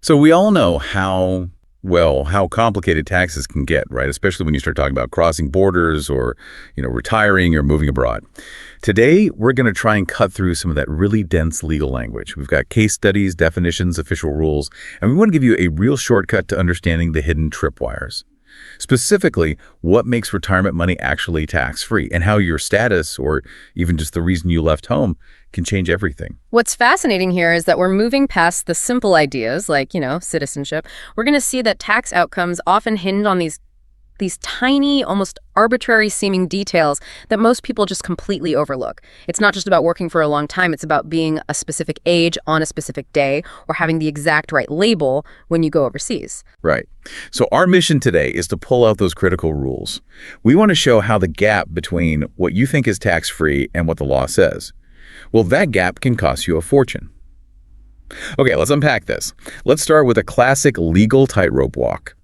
So we all know how complicated taxes can get, right? Especially when you start talking about crossing borders or, retiring or moving abroad. Today, we're going to try and cut through some of that really dense legal language. We've got case studies, definitions, official rules, and we want to give you a real shortcut to understanding the hidden tripwires. Specifically, what makes retirement money actually tax-free and how your status or even just the reason you left home can change everything. What's fascinating here is that we're moving past the simple ideas like, citizenship. We're going to see that tax outcomes often hinge on these tiny, almost arbitrary-seeming details that most people just completely overlook. It's not just about working for a long time. It's about being a specific age on a specific day or having the exact right label when you go overseas. Right. So our mission today is to pull out those critical rules. We want to show how the gap between what you think is tax-free and what the law says, well, that gap can cost you a fortune. Okay, let's unpack this. Let's start with a classic legal tightrope walk.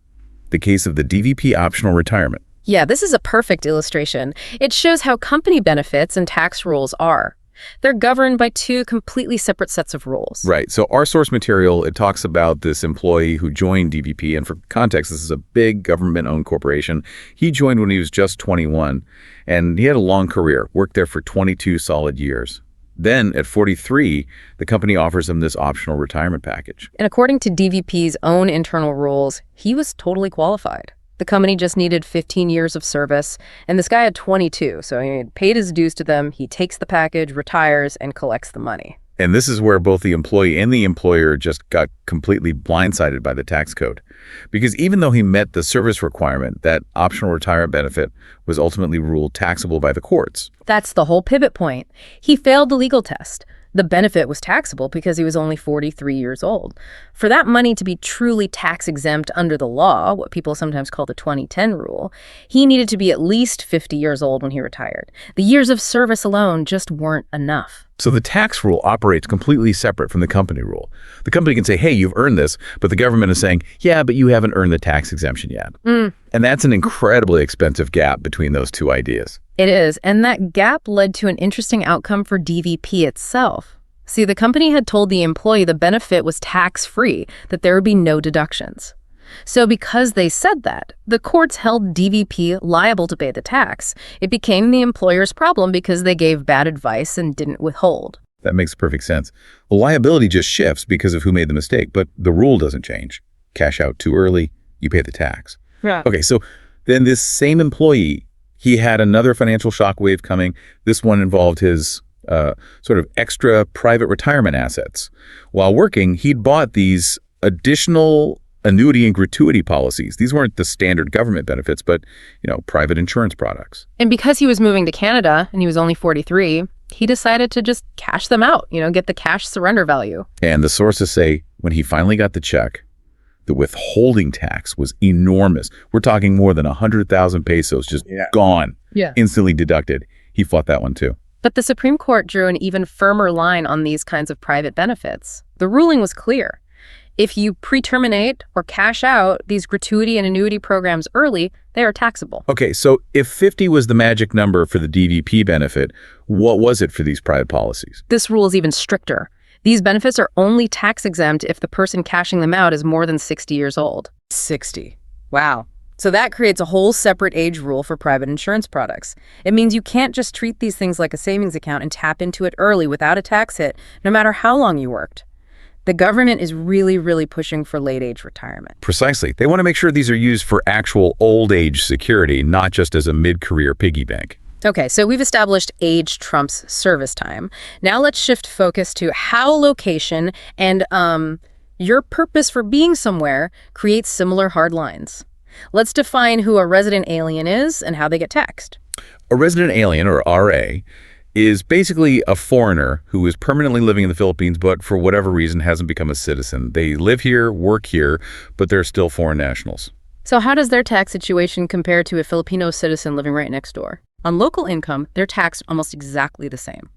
The case of the DVP optional retirement. Yeah, this is a perfect illustration. It shows how company benefits and tax rules are. They're governed by two completely separate sets of rules. Right. So our source material, it talks about this employee who joined DVP. And for context, this is a big government-owned corporation. He joined when he was just 21, and he had a long career, worked there for 22 solid years. Then, at 43, the company offers him this optional retirement package. And according to DVP's own internal rules, he was totally qualified. The company just needed 15 years of service, and this guy had 22, so he had paid his dues to them, he takes the package, retires, and collects the money. And this is where both the employee and the employer just got completely blindsided by the tax code. Because even though he met the service requirement, that optional retirement benefit was ultimately ruled taxable by the courts. That's the whole pivot point. He failed the legal test. The benefit was taxable because he was only 43 years old. For that money to be truly tax-exempt under the law, what people sometimes call the 2010 rule, he needed to be at least 50 years old when he retired. The years of service alone just weren't enough. So the tax rule operates completely separate from the company rule. The company can say, hey, you've earned this, but the government is saying, yeah, but you haven't earned the tax exemption yet. And that's an incredibly expensive gap between those two ideas. It is, and that gap led to an interesting outcome for DVP itself. See, the company had told the employee the benefit was tax-free, that there would be no deductions. So because they said that, the courts held DVP liable to pay the tax. It became the employer's problem because they gave bad advice and didn't withhold. That makes perfect sense. The liability just shifts because of who made the mistake, but the rule doesn't change. Cash out too early, you pay the tax. Yeah. Okay, so then this same employee, he had another financial shockwave coming. This one involved his sort of extra private retirement assets. While working, he'd bought these additional annuity and gratuity policies. These weren't the standard government benefits, but, private insurance products. And because he was moving to Canada and he was only 43, he decided to just cash them out, get the cash surrender value. And the sources say when he finally got the check, the withholding tax was enormous. We're talking more than 100,000 pesos just gone, instantly deducted. He fought that one too. But the Supreme Court drew an even firmer line on these kinds of private benefits. The ruling was clear. If you pre-terminate or cash out these gratuity and annuity programs early, they are taxable. Okay, so if 50 was the magic number for the DVP benefit, what was it for these private policies? This rule is even stricter. These benefits are only tax-exempt if the person cashing them out is more than 60 years old. 60. Wow. So that creates a whole separate age rule for private insurance products. It means you can't just treat these things like a savings account and tap into it early without a tax hit, no matter how long you worked. The government is really, really pushing for late-age retirement. Precisely. They want to make sure these are used for actual old-age security, not just as a mid-career piggy bank. Okay, so we've established age trumps service time. Now let's shift focus to how location and your purpose for being somewhere creates similar hard lines. Let's define who a resident alien is and how they get taxed. A resident alien, or RA, is basically a foreigner who is permanently living in the Philippines, but for whatever reason hasn't become a citizen. They live here, work here, but they're still foreign nationals. So how does their tax situation compare to a Filipino citizen living right next door? On local income, they're taxed almost exactly the same.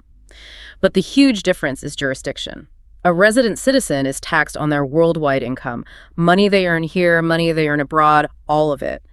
But the huge difference is jurisdiction. A resident citizen is taxed on their worldwide income, money they earn here, money they earn abroad, all of it.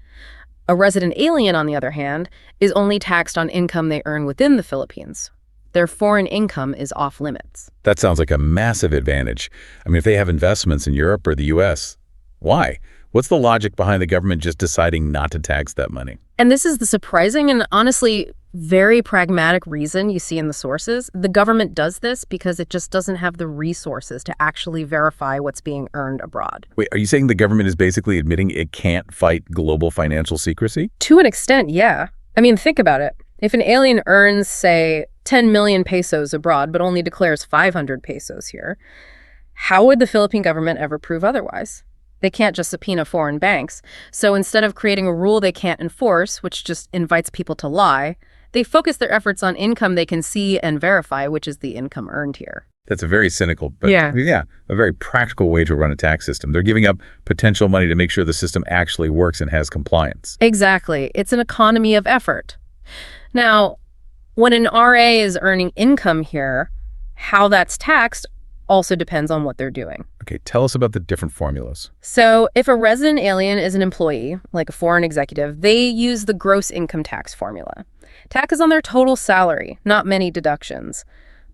A resident alien, on the other hand, is only taxed on income they earn within the Philippines. Their foreign income is off limits. That sounds like a massive advantage. I mean, if they have investments in Europe or the US, why? What's the logic behind the government just deciding not to tax that money? And this is the surprising and honestly very pragmatic reason you see in the sources. The government does this because it just doesn't have the resources to actually verify what's being earned abroad. Wait, are you saying the government is basically admitting it can't fight global financial secrecy? To an extent, yeah. I mean, think about it. If an alien earns, say, 10 million pesos abroad, but only declares 500 pesos here, how would the Philippine government ever prove otherwise? They can't just subpoena foreign banks. So instead of creating a rule they can't enforce, which just invites people to lie, they focus their efforts on income they can see and verify, which is the income earned here. That's a very cynical, but Yeah. a very practical way to run a tax system. They're giving up potential money to make sure the system actually works and has compliance. Exactly. It's an economy of effort. Now, when an RA is earning income here, how that's taxed also depends on what they're doing. Okay, tell us about the different formulas. So if a resident alien is an employee, like a foreign executive, they use the gross income tax formula. Tax is on their total salary, not many deductions.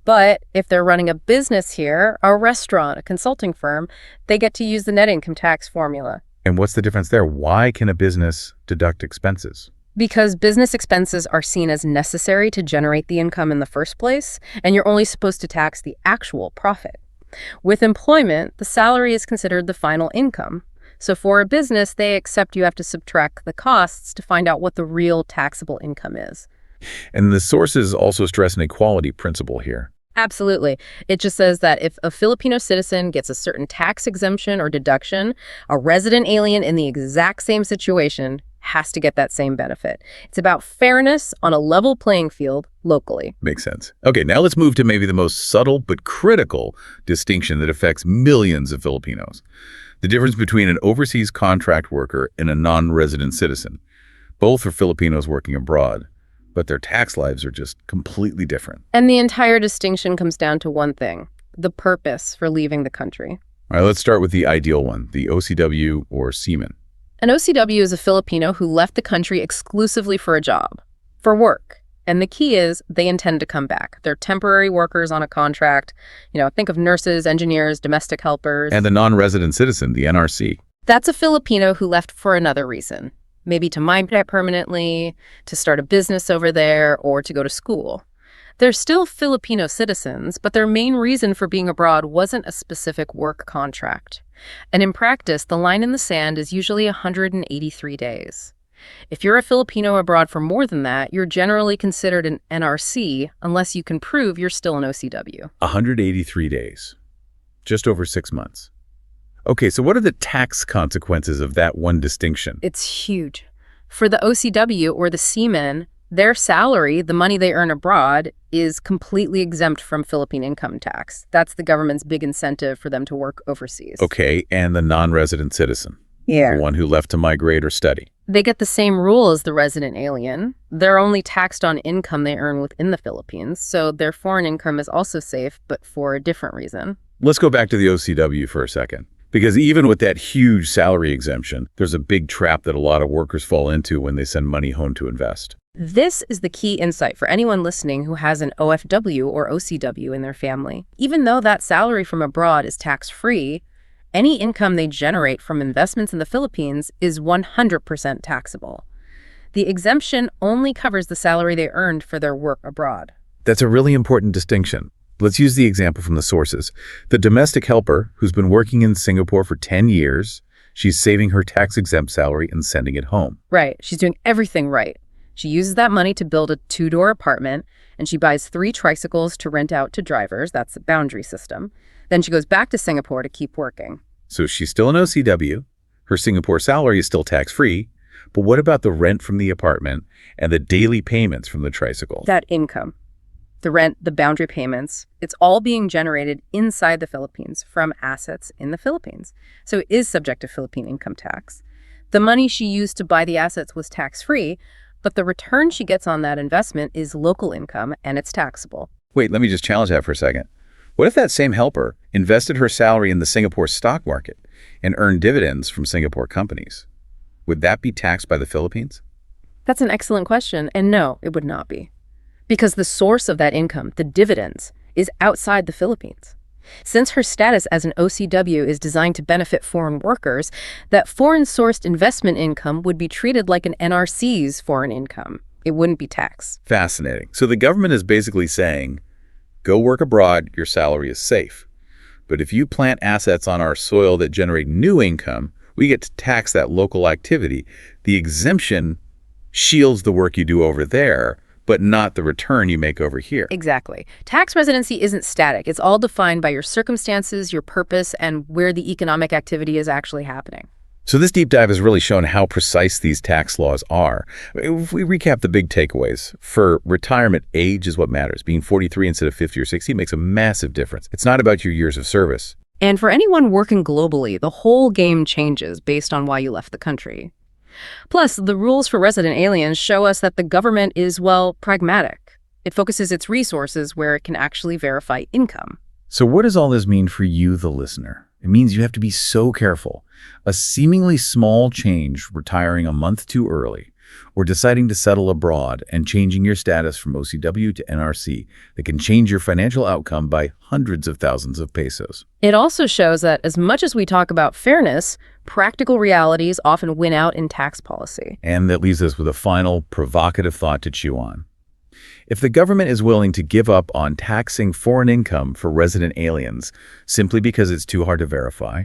But if they're running a business here, a restaurant, a consulting firm, they get to use the net income tax formula. And what's the difference there? Why can a business deduct expenses? Because business expenses are seen as necessary to generate the income in the first place, and you're only supposed to tax the actual profit. With employment, the salary is considered the final income. So for a business, they accept you have to subtract the costs to find out what the real taxable income is. And the sources also stress an equality principle here. Absolutely. It just says that if a Filipino citizen gets a certain tax exemption or deduction, a resident alien in the exact same situation has to get that same benefit. It's about fairness on a level playing field locally. Makes sense. Okay, now let's move to maybe the most subtle but critical distinction that affects millions of Filipinos. The difference between an overseas contract worker and a non-resident citizen. Both are Filipinos working abroad, but their tax lives are just completely different. And the entire distinction comes down to one thing: the purpose for leaving the country. All right, let's start with the ideal one, the OCW or seaman. An OCW is a Filipino who left the country exclusively for a job, for work. And the key is they intend to come back. They're temporary workers on a contract. Think of nurses, engineers, domestic helpers. And the non-resident citizen, the NRC. That's a Filipino who left for another reason. Maybe to migrate permanently, to start a business over there, or to go to school. They're still Filipino citizens, but their main reason for being abroad wasn't a specific work contract. And in practice, the line in the sand is usually 183 days. If you're a Filipino abroad for more than that, you're generally considered an NRC unless you can prove you're still an OCW. 183 days. Just over 6 months. Okay, so what are the tax consequences of that one distinction? It's huge. For the OCW or the seaman, their salary, the money they earn abroad, is completely exempt from Philippine income tax. That's the government's big incentive for them to work overseas. Okay, and the non-resident citizen? Yeah. The one who left to migrate or study? They get the same rule as the resident alien. They're only taxed on income they earn within the Philippines, so their foreign income is also safe, but for a different reason. Let's go back to the OCW for a second. Because even with that huge salary exemption, there's a big trap that a lot of workers fall into when they send money home to invest. This is the key insight for anyone listening who has an OFW or OCW in their family. Even though that salary from abroad is tax-free, any income they generate from investments in the Philippines is 100% taxable. The exemption only covers the salary they earned for their work abroad. That's a really important distinction. Let's use the example from the sources. The domestic helper who's been working in Singapore for 10 years, she's saving her tax-exempt salary and sending it home. Right. She's doing everything right. She uses that money to build a 2-door apartment, and she buys 3 tricycles to rent out to drivers. That's the boundary system. Then she goes back to Singapore to keep working. So she's still an OCW. Her Singapore salary is still tax-free. But what about the rent from the apartment and the daily payments from the tricycle? That income, the rent, the boundary payments, it's all being generated inside the Philippines from assets in the Philippines. So it is subject to Philippine income tax. The money she used to buy the assets was tax-free, but the return she gets on that investment is local income and it's taxable. Wait, let me just challenge that for a second. What if that same helper invested her salary in the Singapore stock market and earned dividends from Singapore companies? Would that be taxed by the Philippines? That's an excellent question, and no, it would not be. Because the source of that income, the dividends, is outside the Philippines. Since her status as an OCW is designed to benefit foreign workers, that foreign-sourced investment income would be treated like an NRC's foreign income. It wouldn't be taxed. Fascinating. So the government is basically saying, go work abroad, your salary is safe. But if you plant assets on our soil that generate new income, we get to tax that local activity. The exemption shields the work you do over there, but not the return you make over here. Exactly. Tax residency isn't static. It's all defined by your circumstances, your purpose, and where the economic activity is actually happening. So this deep dive has really shown how precise these tax laws are. If we recap the big takeaways, for retirement, age is what matters. Being 43 instead of 50 or 60 makes a massive difference. It's not about your years of service. And for anyone working globally, the whole game changes based on why you left the country. Plus, the rules for resident aliens show us that the government is, well, pragmatic. It focuses its resources where it can actually verify income. So what does all this mean for you, the listener? It means you have to be so careful. A seemingly small change, retiring a month too early, or deciding to settle abroad and changing your status from OCW to NRC, that can change your financial outcome by hundreds of thousands of pesos. It also shows that as much as we talk about fairness, practical realities often win out in tax policy. And that leaves us with a final provocative thought to chew on. If the government is willing to give up on taxing foreign income for resident aliens simply because it's too hard to verify,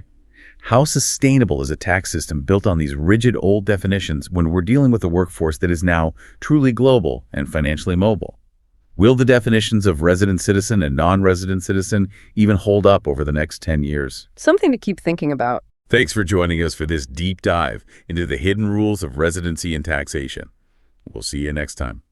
how sustainable is a tax system built on these rigid old definitions when we're dealing with a workforce that is now truly global and financially mobile? Will the definitions of resident citizen and non-resident citizen even hold up over the next 10 years? Something to keep thinking about. Thanks for joining us for this deep dive into the hidden rules of residency and taxation. We'll see you next time.